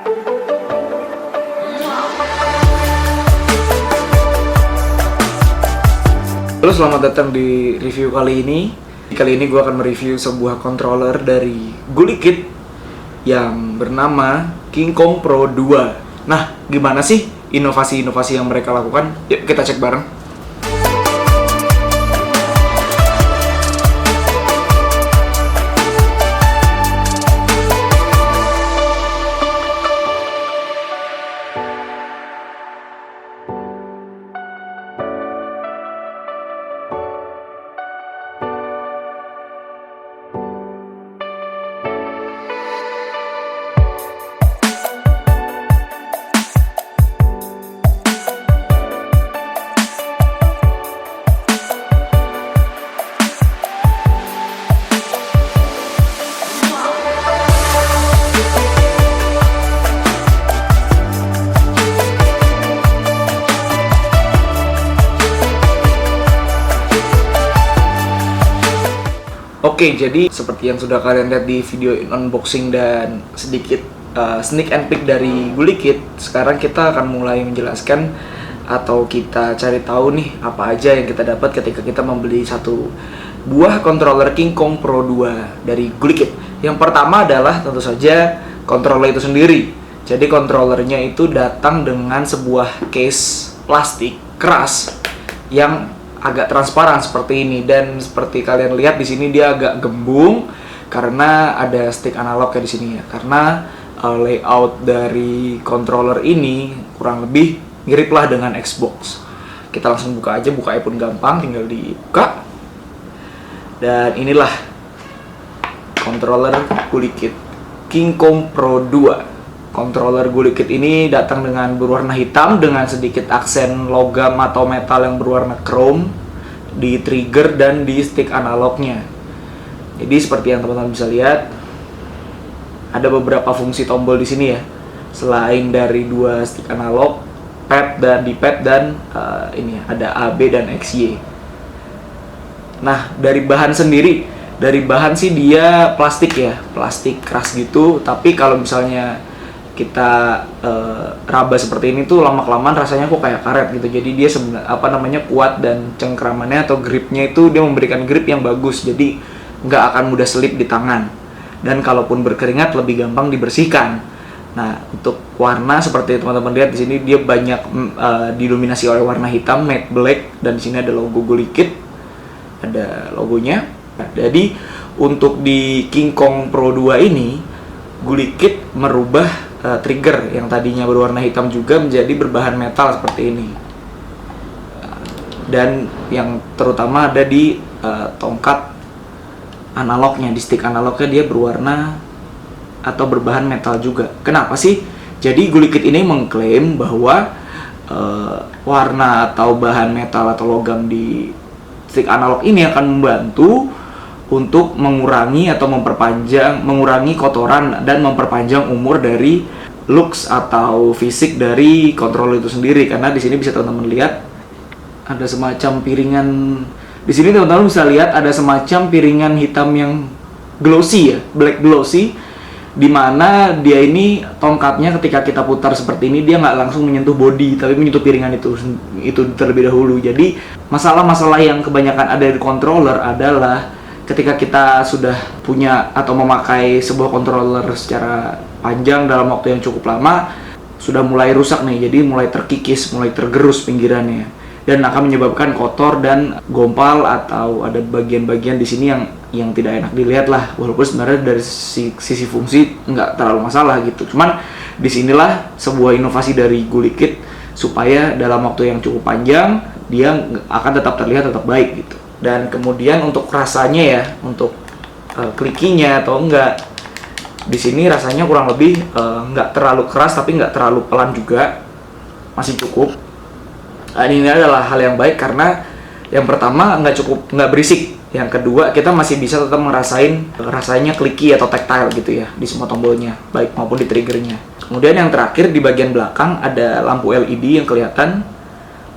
Halo, selamat datang di review kali ini. Kali ini gue akan mereview sebuah controller dari Gulikit yang bernama King Kong Pro 2. Nah, gimana sih inovasi-inovasi yang mereka lakukan? Yuk kita cek bareng. Oke, jadi seperti yang sudah kalian lihat di video unboxing dan sedikit sneak and peek dari Gulikit, sekarang kita akan mulai menjelaskan atau kita cari tahu nih apa aja yang kita dapat ketika kita membeli satu buah controller King Kong Pro 2 dari Gulikit. Yang pertama adalah tentu saja controller itu sendiri. Jadi controllernya itu datang dengan sebuah case plastik keras yang agak transparan seperti ini, dan seperti kalian lihat di sini dia agak gembung karena ada stick analognya di sini ya. Karena layout dari controller ini kurang lebih miriplah dengan Xbox. Kita langsung buka aja, bukanya pun gampang, tinggal dibuka. Dan inilah controller Gulikit King Kong Pro 2. Controller Gulikit ini datang dengan berwarna hitam dengan sedikit aksen logam atau metal yang berwarna chrome di trigger dan di stick analognya. Jadi seperti yang teman-teman bisa lihat, ada beberapa fungsi tombol di sini ya. Selain dari dua stick analog, pad dan D-pad, dan ini ada A, B dan XY. Nah, dari bahan sendiri, dari bahan sih dia plastik ya, plastik keras gitu. Tapi kalau misalnya kita raba seperti ini tuh lama-kelamaan rasanya kok kayak karet gitu. Jadi dia sebenarnya kuat, dan cengkramannya atau gripnya itu dia memberikan grip yang bagus. Jadi nggak akan mudah selip di tangan. Dan kalaupun berkeringat lebih gampang dibersihkan. Nah, untuk warna seperti teman-teman lihat di sini dia banyak didominasi oleh warna hitam matte black, dan di sini ada logo Gulikit, ada logonya. Nah, jadi untuk di King Kong Pro 2 ini Gulikit merubah trigger yang tadinya berwarna hitam juga menjadi berbahan metal seperti ini. Dan yang terutama ada di tongkat analognya, di stick analognya dia berwarna atau berbahan metal juga. Kenapa sih? Jadi Gulikit ini mengklaim bahwa warna atau bahan metal atau logam di stick analog ini akan membantu untuk mengurangi atau mengurangi kotoran dan memperpanjang umur dari looks atau fisik dari controller itu sendiri. Karena di sini bisa teman-teman lihat ada semacam piringan. Di sini teman-teman bisa lihat ada semacam piringan hitam yang glossy ya, black glossy, dimana dia ini tongkatnya ketika kita putar seperti ini dia nggak langsung menyentuh body, tapi menyentuh piringan itu terlebih dahulu. Jadi masalah-masalah yang kebanyakan ada di controller adalah ketika kita sudah punya atau memakai sebuah controller secara panjang dalam waktu yang cukup lama, sudah mulai rusak nih, jadi mulai terkikis, mulai tergerus pinggirannya, dan akan menyebabkan kotor dan gompal, atau ada bagian-bagian di sini yang tidak enak dilihat lah. Walaupun sebenarnya dari sisi fungsi nggak terlalu masalah gitu. Cuman disinilah sebuah inovasi dari Gulikit supaya dalam waktu yang cukup panjang dia akan tetap terlihat tetap baik gitu. Dan kemudian untuk rasanya ya, untuk klikinya atau enggak, di sini rasanya kurang lebih nggak terlalu keras tapi nggak terlalu pelan juga, masih cukup. Ini adalah hal yang baik karena yang pertama nggak berisik, yang kedua kita masih bisa tetap ngerasain rasanya kliki atau tactile gitu ya di semua tombolnya, baik maupun di triggernya. Kemudian yang terakhir di bagian belakang ada lampu LED yang kelihatan.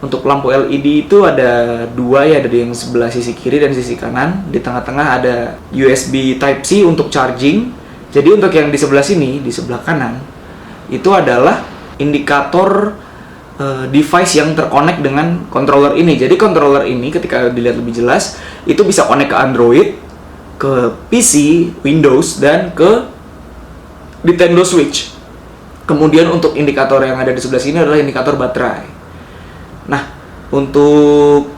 Untuk lampu LED itu ada dua ya, dari yang sebelah sisi kiri dan sisi kanan. Di tengah-tengah ada USB Type-C untuk charging. Jadi untuk yang di sebelah sini, di sebelah kanan, itu adalah indikator device yang terkonek dengan controller ini. Jadi controller ini ketika dilihat lebih jelas itu bisa connect ke Android, ke PC, Windows, dan ke Nintendo Switch. Kemudian untuk indikator yang ada di sebelah sini adalah indikator baterai. Nah, untuk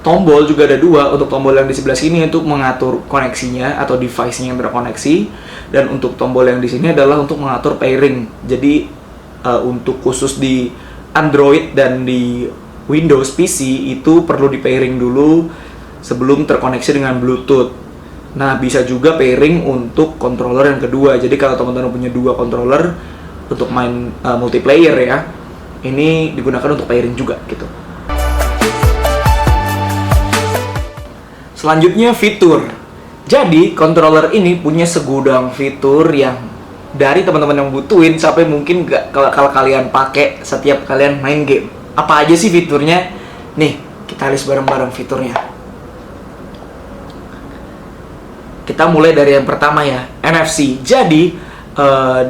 tombol juga ada dua. Untuk tombol yang di sebelah sini untuk mengatur koneksinya atau device-nya yang terkoneksi, dan untuk tombol yang di sini adalah untuk mengatur pairing. Jadi untuk khusus di Android dan di Windows PC itu perlu di pairing dulu sebelum terkoneksi dengan Bluetooth. Nah, bisa juga pairing untuk controller yang kedua. Jadi kalau teman-teman punya dua controller untuk main multiplayer ya, ini digunakan untuk pairing juga gitu. Selanjutnya fitur. Jadi controller ini punya segudang fitur yang dari teman-teman yang butuhin sampai mungkin kalau kalian pakai setiap kalian main game. Apa aja sih fiturnya? Nih, kita list bareng-bareng fiturnya. Kita mulai dari yang pertama ya, NFC. Jadi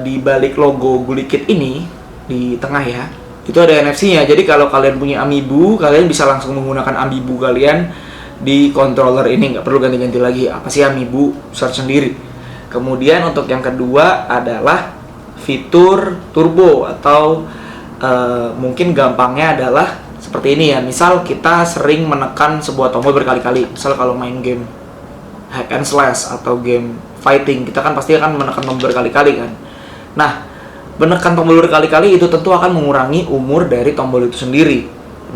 di balik logo Gulikit ini di tengah ya, itu ada NFC-nya. Jadi kalau kalian punya Amiibo, kalian bisa langsung menggunakan Amiibo kalian di controller ini, nggak perlu ganti-ganti lagi. Apa sih Amiibo? Search sendiri. Kemudian untuk yang kedua adalah fitur turbo atau mungkin gampangnya adalah seperti ini ya. Misal kita sering menekan sebuah tombol berkali-kali. Misal kalau main game hack and slash atau game fighting, kita kan pasti akan menekan tombol berkali-kali kan. Nah, menekan tombol berkali-kali itu tentu akan mengurangi umur dari tombol itu sendiri.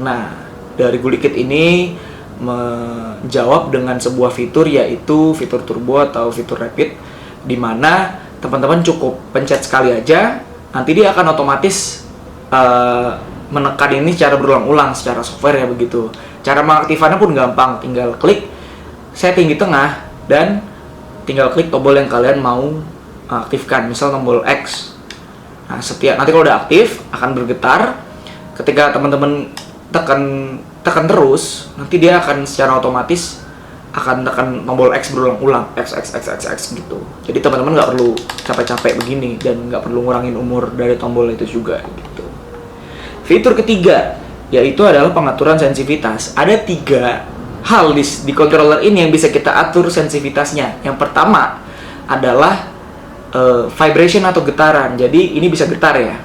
Nah, dari Gulikit ini menjawab dengan sebuah fitur, yaitu fitur turbo atau fitur rapid, di mana teman-teman cukup pencet sekali aja, nanti dia akan otomatis menekan ini secara berulang-ulang secara software ya begitu. Cara mengaktifkannya pun gampang, tinggal klik setting di tengah dan tinggal klik tombol yang kalian mau aktifkan, misal tombol X. Nah, nanti kalau udah aktif akan bergetar. Ketika teman-teman tekan terus, nanti dia akan secara otomatis akan tekan tombol X berulang-ulang, X gitu. Jadi teman-teman nggak perlu capek-capek begini dan nggak perlu ngurangin umur dari tombol itu juga gitu. Fitur ketiga yaitu adalah pengaturan sensitivitas. Ada 3 hal di controller ini yang bisa kita atur sensitivitasnya. Yang pertama adalah vibration atau getaran. Jadi ini bisa getar ya.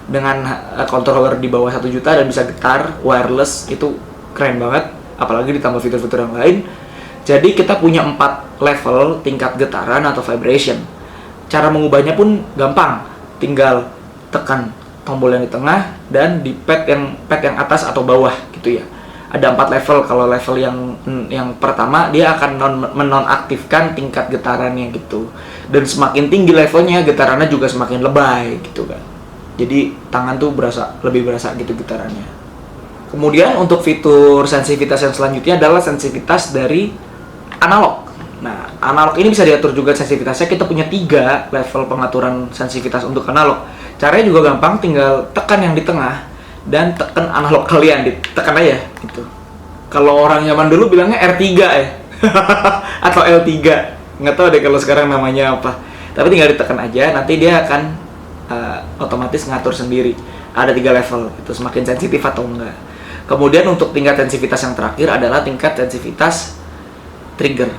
Dengan controller di bawah 1 juta dan bisa getar wireless, itu keren banget. Apalagi ditambah fitur-fitur yang lain. Jadi kita punya 4 level tingkat getaran atau vibration. Cara mengubahnya pun gampang. Tinggal tekan tombol yang di tengah dan di pad yang atas atau bawah gitu ya. Ada 4 level. Kalau level yang pertama dia akan menonaktifkan tingkat getarannya gitu. Dan semakin tinggi levelnya, getarannya juga semakin lebay gitu kan. Jadi tangan tuh lebih berasa gitu getarannya. Kemudian untuk fitur sensitivitas yang selanjutnya adalah sensitivitas dari analog. Nah, analog ini bisa diatur juga sensitivitasnya. Kita punya 3 level pengaturan sensitivitas untuk analog. Caranya juga gampang, tinggal tekan yang di tengah dan tekan analog kalian, ditekan aja gitu. Kalau orang zaman dulu bilangnya R3 ya. Atau L3. Nggak tahu deh kalau sekarang namanya apa. Tapi tinggal ditekan aja, nanti dia akan otomatis ngatur sendiri. Ada 3 level, itu semakin sensitif atau enggak. Kemudian untuk tingkat sensitivitas yang terakhir adalah tingkat sensitivitas trigger,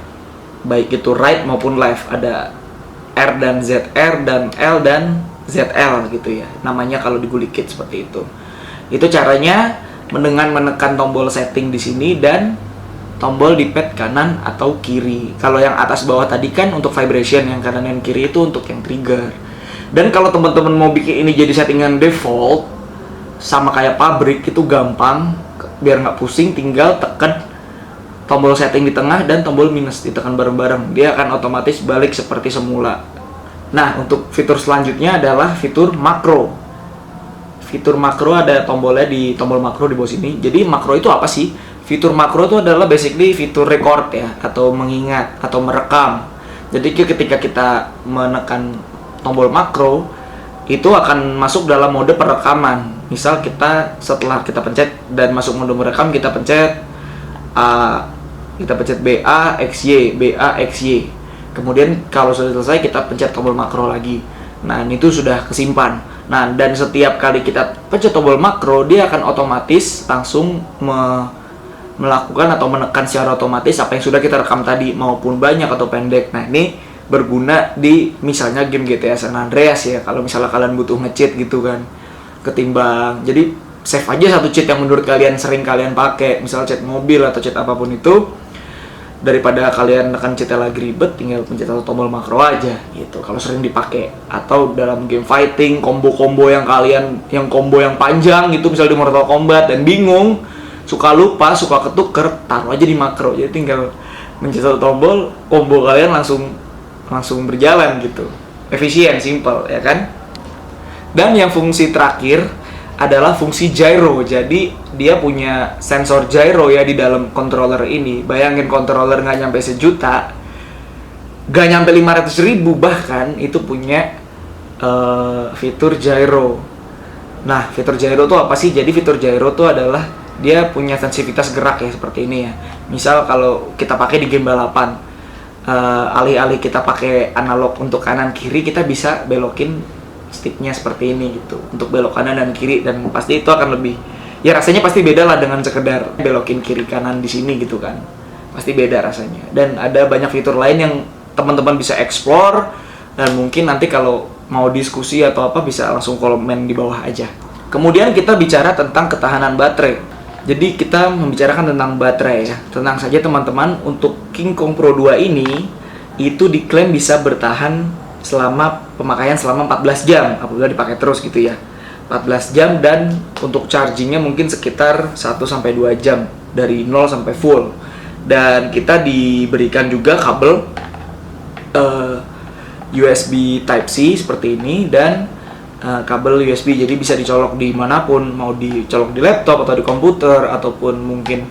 baik itu right maupun left. Ada R dan ZR dan L dan ZL gitu ya, namanya kalau di Gulikit seperti itu. Itu caranya dengan menekan tombol setting di sini dan tombol di pad kanan atau kiri. Kalau yang atas bawah tadi kan untuk vibration, yang kanan dan kiri itu untuk yang trigger. Dan kalau teman-teman mau bikin ini jadi settingan default sama kayak pabrik, itu gampang, biar nggak pusing, tinggal tekan tombol setting di tengah dan tombol minus ditekan bareng-bareng, dia akan otomatis balik seperti semula. Nah, untuk fitur selanjutnya adalah fitur makro. Fitur makro ada tombolnya di tombol makro di bawah sini. Jadi makro itu apa sih? Fitur makro itu adalah basically fitur record ya, atau mengingat atau merekam. Jadi ketika kita menekan tombol makro, itu akan masuk dalam mode perekaman. Misal kita setelah kita pencet dan masuk mode merekam, kita pencet BA XY. Kemudian kalau sudah selesai kita pencet tombol makro lagi. Nah, itu sudah kesimpan. Nah, dan setiap kali kita pencet tombol makro, dia akan otomatis langsung melakukan atau menekan secara otomatis apa yang sudah kita rekam tadi, maupun banyak atau pendek. Nah, ini berguna di misalnya game GTA San Andreas ya, kalau misalnya kalian butuh nge-cheat gitu kan, ketimbang jadi save aja satu cheat yang menurut kalian sering kalian pakai, misalnya cheat mobil atau cheat apapun itu, daripada kalian tekan cheatnya lagi ribet, tinggal pencet satu tombol makro aja gitu kalau sering dipakai. Atau dalam game fighting, combo-combo yang combo yang panjang gitu, misalnya di Mortal Kombat dan bingung, suka lupa, suka ketuker, taruh aja di makro, jadi tinggal mencet satu tombol, combo kalian langsung berjalan gitu, efisien, simple ya kan. Dan yang fungsi terakhir adalah fungsi gyro. Jadi dia punya sensor gyro ya di dalam controller ini. Bayangin controller nggak nyampe sejuta, nggak nyampe 500.000 bahkan, itu punya fitur gyro. Nah, fitur gyro tuh apa sih? Jadi fitur gyro tuh adalah dia punya sensitivitas gerak ya, seperti ini ya. Misal kalau kita pakai di game balapan, alih-alih kita pakai analog untuk kanan kiri, kita bisa belokin sticknya seperti ini gitu, untuk belok kanan dan kiri, dan pasti itu akan lebih, ya rasanya pasti beda lah dengan sekedar belokin kiri kanan di sini gitu kan, pasti beda rasanya. Dan ada banyak fitur lain yang teman-teman bisa explore, dan mungkin nanti kalau mau diskusi atau apa bisa langsung komen di bawah aja. Kemudian kita bicara tentang ketahanan baterai. Jadi kita membicarakan tentang baterai ya. Tenang saja teman-teman, untuk King Kong Pro 2 ini itu diklaim bisa bertahan selama pemakaian selama 14 jam apabila dipakai terus gitu ya. 14 jam, dan untuk chargingnya mungkin sekitar 1-2 jam dari 0 sampai full. Dan kita diberikan juga kabel USB Type-C seperti ini, dan kabel USB, jadi bisa dicolok di manapun, mau dicolok di laptop atau di komputer ataupun mungkin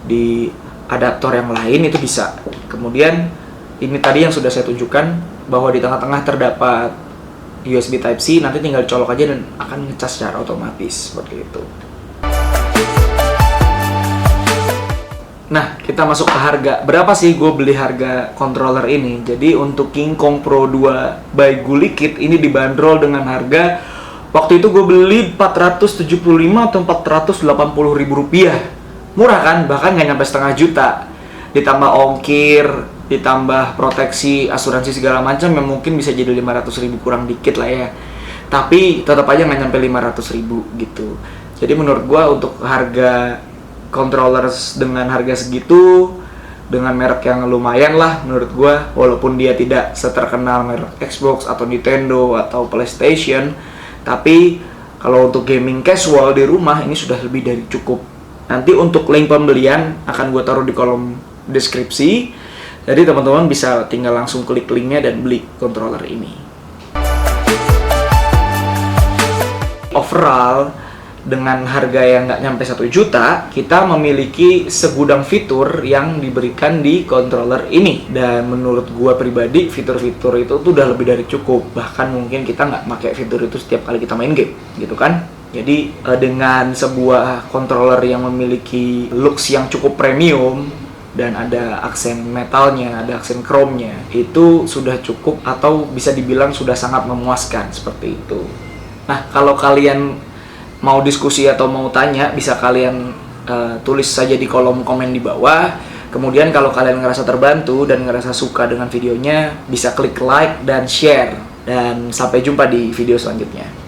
di adaptor yang lain itu bisa. Kemudian ini tadi yang sudah saya tunjukkan bahwa di tengah-tengah terdapat USB Type-C, nanti tinggal dicolok aja dan akan ngecas secara otomatis seperti itu. Nah, kita masuk ke harga. Berapa sih gue beli harga controller ini? Jadi untuk King Kong Pro 2 by Gulikit ini dibanderol dengan harga, waktu itu gue beli 475 atau 480 ribu rupiah. Murah kan? Bahkan nggak nyampe setengah juta. Ditambah ongkir, ditambah proteksi, asuransi segala macam, yang mungkin bisa jadi 500 ribu kurang dikit lah ya. Tapi tetap aja nggak nyampe 500 ribu gitu. Jadi menurut gue untuk harga controller dengan harga segitu, dengan merek yang lumayan lah menurut gua, walaupun dia tidak seterkenal merek Xbox atau Nintendo atau PlayStation, tapi kalau untuk gaming casual di rumah ini sudah lebih dari cukup. Nanti untuk link pembelian akan gua taruh di kolom deskripsi, jadi teman-teman bisa tinggal langsung klik linknya dan beli controller ini. Overall, dengan harga yang nggak nyampe 1 juta, kita memiliki segudang fitur yang diberikan di controller ini. Dan menurut gua pribadi, fitur-fitur itu tuh udah lebih dari cukup. Bahkan mungkin kita nggak pakai fitur itu setiap kali kita main game, gitu kan? Jadi dengan sebuah controller yang memiliki looks yang cukup premium, dan ada aksen metalnya, ada aksen chrome-nya, itu sudah cukup atau bisa dibilang sudah sangat memuaskan, seperti itu. Nah, kalau kalian mau diskusi atau mau tanya, bisa kalian tulis saja di kolom komen di bawah. Kemudian kalau kalian ngerasa terbantu dan ngerasa suka dengan videonya, bisa klik like dan share. Dan sampai jumpa di video selanjutnya.